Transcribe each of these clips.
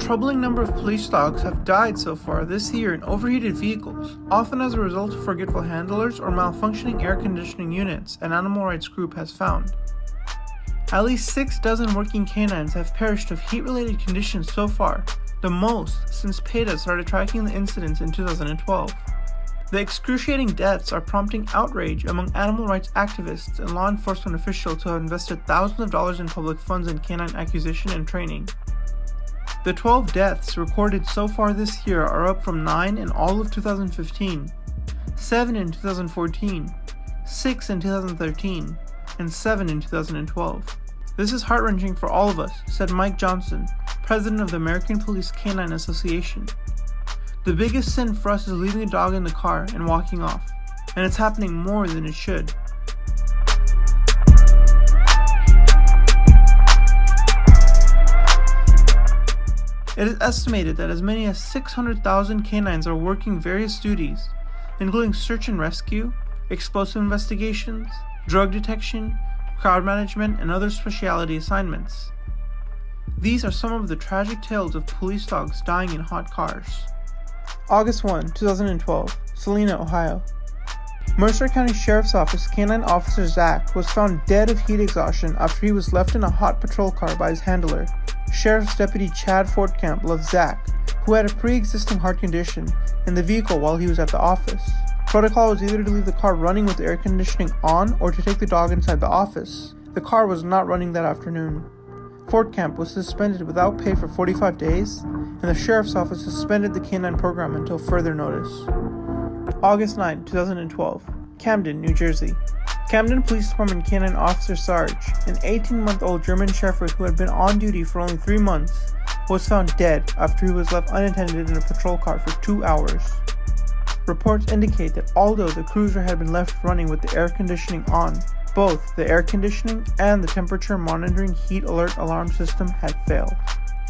troubling number of police dogs have died so far this year in overheated vehicles, often as a result of forgetful handlers or malfunctioning air conditioning units, an animal rights group has found. At least 6 dozen working canines have perished of heat-related conditions so far, the most since PETA started tracking the incidents in 2012. The excruciating deaths are prompting outrage among animal rights activists and law enforcement officials who have invested thousands of dollars in public funds in canine acquisition and training. The 12 deaths recorded so far this year are up from 9 in all of 2015, 7 in 2014, 6 in 2013, and 7 in 2012. This is heart-wrenching for all of us, said Mike Johnson, president of the American Police Canine Association. The biggest sin for us is leaving a dog in the car and walking off, and it's happening more than it should. It is estimated that as many as 600,000 canines are working various duties, including search and rescue, explosive investigations, drug detection, crowd management, and other specialty assignments. These are some of the tragic tales of police dogs dying in hot cars. August 1, 2012, Salina, Ohio. Mercer County Sheriff's Office Canine Officer Zach was found dead of heat exhaustion after he was left in a hot patrol car by his handler. Sheriff's Deputy Chad Fortcamp left Zach, who had a pre-existing heart condition, in the vehicle while he was at the office. Protocol was either to leave the car running with the air conditioning on or to take the dog inside the office. The car was not running that afternoon. Fortcamp was suspended without pay for 45 days, and the Sheriff's Office suspended the canine program until further notice. August 9, 2012, Camden, New Jersey. Camden Police Department Canine Officer Sarge, an 18-month-old German Shepherd who had been on duty for only 3 months, was found dead after he was left unattended in a patrol car for 2 hours. Reports indicate that although the cruiser had been left running with the air conditioning on, both the air conditioning and the temperature monitoring heat alert alarm system had failed.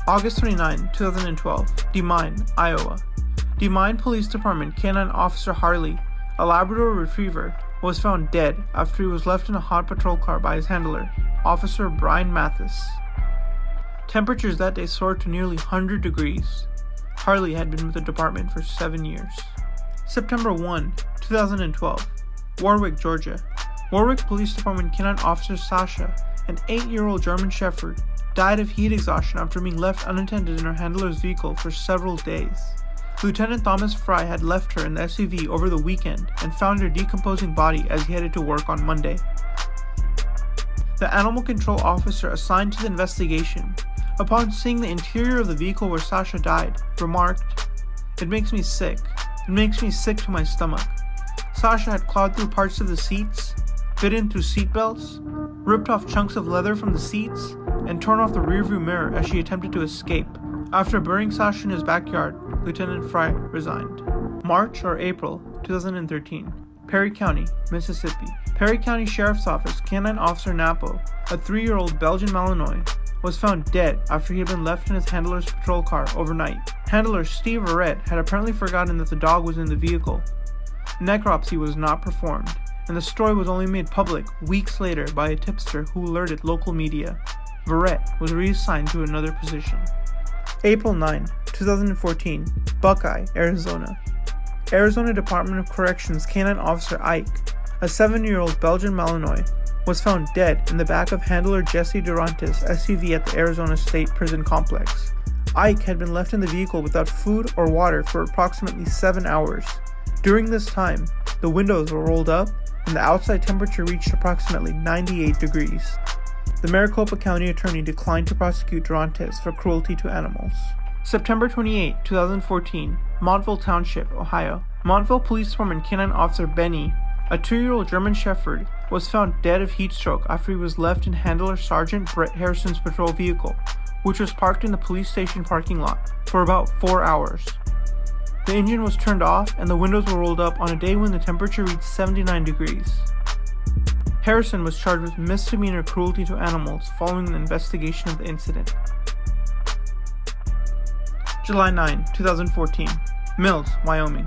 August 29, 2012, Des Moines, Iowa. Des Moines Police Department Canine Officer Harley, a Labrador Retriever, was found dead after he was left in a hot patrol car by his handler, Officer Brian Mathis. Temperatures that day soared to nearly 100 degrees. Harley had been with the department for 7 years. September 1, 2012, Warwick, Georgia. Warwick Police Department Canine Officer Sasha, an 8-year-old German Shepherd, died of heat exhaustion after being left unattended in her handler's vehicle for several days. Lieutenant Thomas Fry had left her in the SUV over the weekend and found her decomposing body as he headed to work on Monday. The animal control officer assigned to the investigation, upon seeing the interior of the vehicle where Sasha died, remarked, "It makes me sick. It makes me sick to my stomach." Sasha had clawed through parts of the seats, bitten through seatbelts, ripped off chunks of leather from the seats, and torn off the rearview mirror as she attempted to escape. After burying Sasha in his backyard, Lieutenant Fry resigned. March or April 2013, Perry County, Mississippi. Perry County Sheriff's Office Canine Officer Napo, a 3-year-old Belgian Malinois, was found dead after he had been left in his handler's patrol car overnight. Handler Steve Verrett had apparently forgotten that the dog was in the vehicle. Necropsy was not performed, and the story was only made public weeks later by a tipster who alerted local media. Verrett was reassigned to another position. April 9, 2014, Buckeye, Arizona. Arizona Department of Corrections Canine Officer Ike, a 7-year-old Belgian Malinois, was found dead in the back of handler Jesse Durantes' SUV at the Arizona State Prison Complex. Ike had been left in the vehicle without food or water for approximately 7 hours. During this time, the windows were rolled up and the outside temperature reached approximately 98 degrees. The Maricopa County Attorney declined to prosecute Durantes for cruelty to animals. September 28, 2014, Montville Township, Ohio. Montville Police Department Canine Officer Benny, a 2-year-old German Shepherd, was found dead of heat stroke after he was left in handler Sergeant Brett Harrison's patrol vehicle, which was parked in the police station parking lot, for about 4 hours. The engine was turned off and the windows were rolled up on a day when the temperature reached 79 degrees. Harrison was charged with misdemeanor cruelty to animals following an investigation of the incident. July 9, 2014, Mills, Wyoming.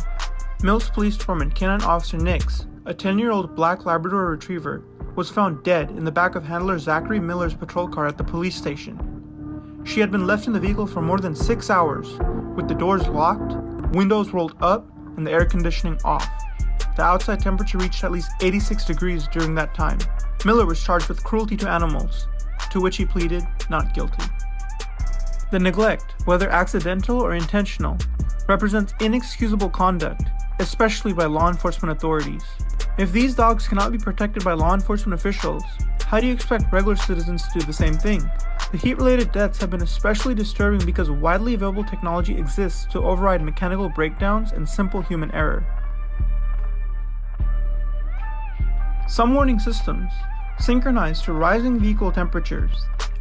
Mills Police Department Canine Officer Nix, a 10-year-old black Labrador Retriever, was found dead in the back of handler Zachary Miller's patrol car at the police station. She had been left in the vehicle for more than 6 hours, with the doors locked, windows rolled up, and the air conditioning off. The outside temperature reached at least 86 degrees during that time. Miller was charged with cruelty to animals, to which he pleaded not guilty. The neglect, whether accidental or intentional, represents inexcusable conduct, especially by law enforcement authorities. If these dogs cannot be protected by law enforcement officials, how do you expect regular citizens to do the same thing? The heat-related deaths have been especially disturbing because widely available technology exists to override mechanical breakdowns and simple human error. Some warning systems, synchronized to rising vehicle temperatures,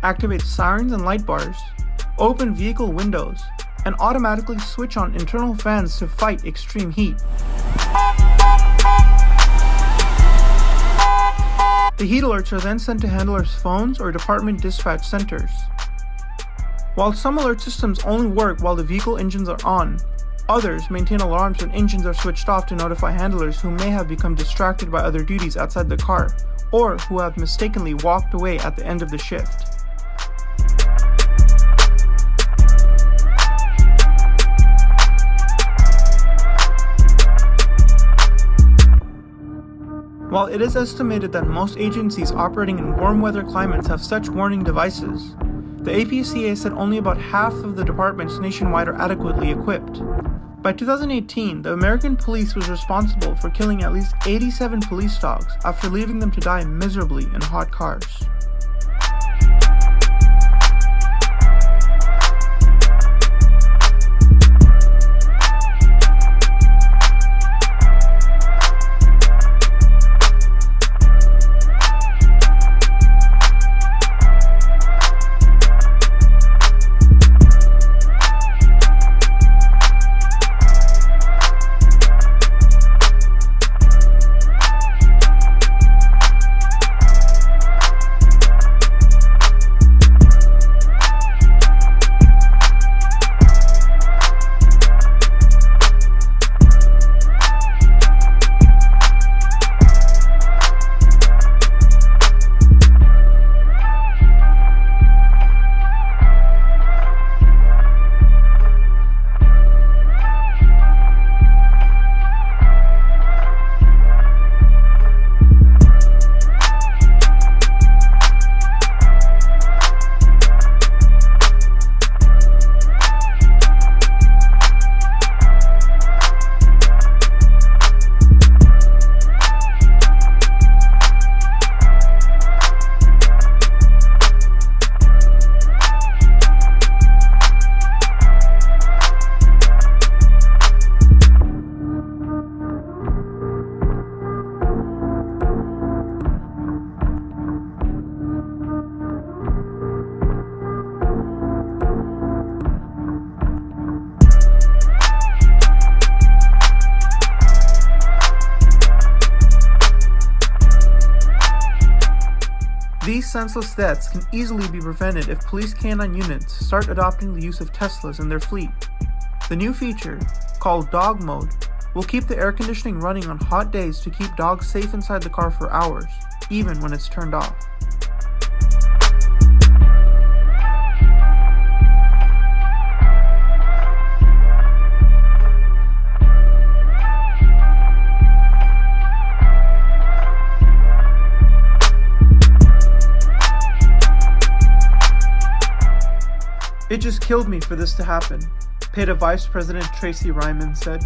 activate sirens and light bars, open vehicle windows, and automatically switch on internal fans to fight extreme heat. The heat alerts are then sent to handlers' phones or department dispatch centers. While some alert systems only work while the vehicle engines are on, others maintain alarms when engines are switched off to notify handlers who may have become distracted by other duties outside the car, or who have mistakenly walked away at the end of the shift. While it is estimated that most agencies operating in warm weather climates have such warning devices, the APCA said only about half of the departments nationwide are adequately equipped. By 2018, the American police was responsible for killing at least 87 police dogs after leaving them to die miserably in hot cars. These senseless deaths can easily be prevented if police canine units start adopting the use of Teslas in their fleet. The new feature, called Dog Mode, will keep the air conditioning running on hot days to keep dogs safe inside the car for hours, even when it's turned off. "It just killed me for this to happen," PETA Vice President Tracy Ryman said.